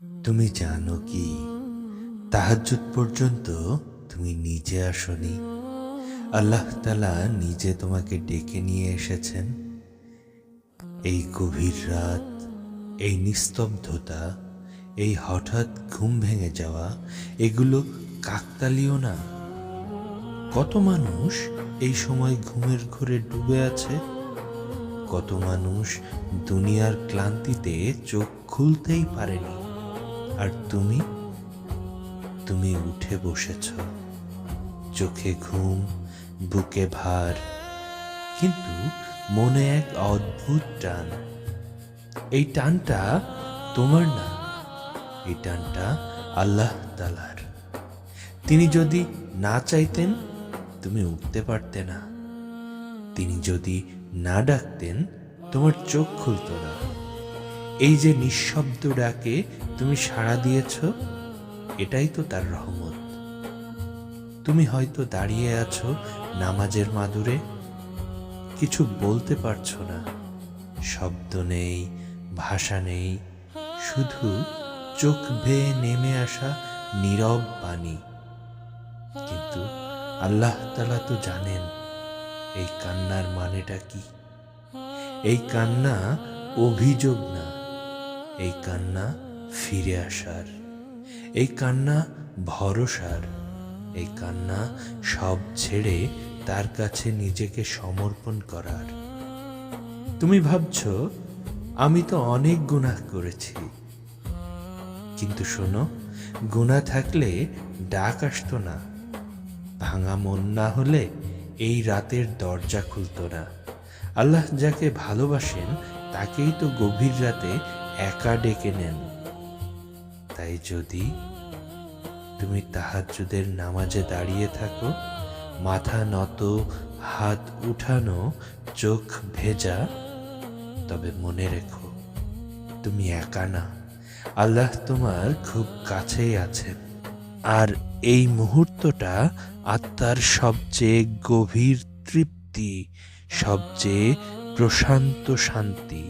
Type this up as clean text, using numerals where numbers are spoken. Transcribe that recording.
তুমি জানো কি, তাহাজ্জুদ পর্যন্ত তুমি নিজে আসনি। আল্লাহ তাআলা নিজে তোমাকে ডেকে নিয়ে এসেছেন। এই গভীর রাত, এই নিস্তব্ধতা, এই হঠাৎ ঘুম ভেঙে যাওয়া, এগুলো কাকতালীয় না। কত মানুষ এই সময় ঘুমের ঘোরে ডুবে আছে, কত মানুষ দুনিয়ার ক্লান্তিতে চোখ খুলতেই পারেনি। আর তুমি তুমি উঠে বসেছ, চোখে ঘুম, বুকে ভার, কিন্তু মনে এক অদ্ভুত টান। এই টানটা তোমার না, এই টানটা আল্লাহ তাআলার। তিনি যদি না চাইতেন তুমি উঠতে পারতে না, তিনি যদি না ডাকতেন তোমার চোখ খুলতো না। এই যে নিঃশব্দ ডাকে তুমি সাড়া দিয়েছ, এটাই তো তার রহমত। তুমি হয়তো দাঁড়িয়ে আছো নামাজের মাদুরে, কিছু বলতে পারছো না, শব্দ নেই, ভাষা নেই, শুধু চোখ বেয়ে নেমে আসা নীরব বাণী। কিন্তু আল্লাহ তাআলা তো জানেন এই কান্নার মানেটা কি। এই কান্না অভিযোগ না, এই কান্না ফিরে আসার, এই কান্না ভরসার, এই কান্না সব ছেড়ে তার কাছে নিজেকে সমর্পণ করার। তুমি ভাবছো আমি তো অনেক গুনাহ করেছি, কিন্তু শোনো, গুনাহ থাকলে ডাক আসতো না, ভাঙা মন না হলে এই রাতের দরজা খুলতো না। আল্লাহ যাকে ভালোবাসেন তাকেই তো গভীর রাতে একা ডেকে নেন। তাই যদি তুমি তাহাজ্জুদের নামাজে দাঁড়িয়ে থাকো, মাথা নত, হাত উঠানো, চোখ ভেজা, তবে মনে রেখো তুমি একা না, আল্লাহ তোমার খুব কাছেই আছেন। আর এই মুহূর্তটা আত্মার সবচেয়ে গভীর তৃপ্তি, সবচেয়ে প্রশান্ত শান্তি।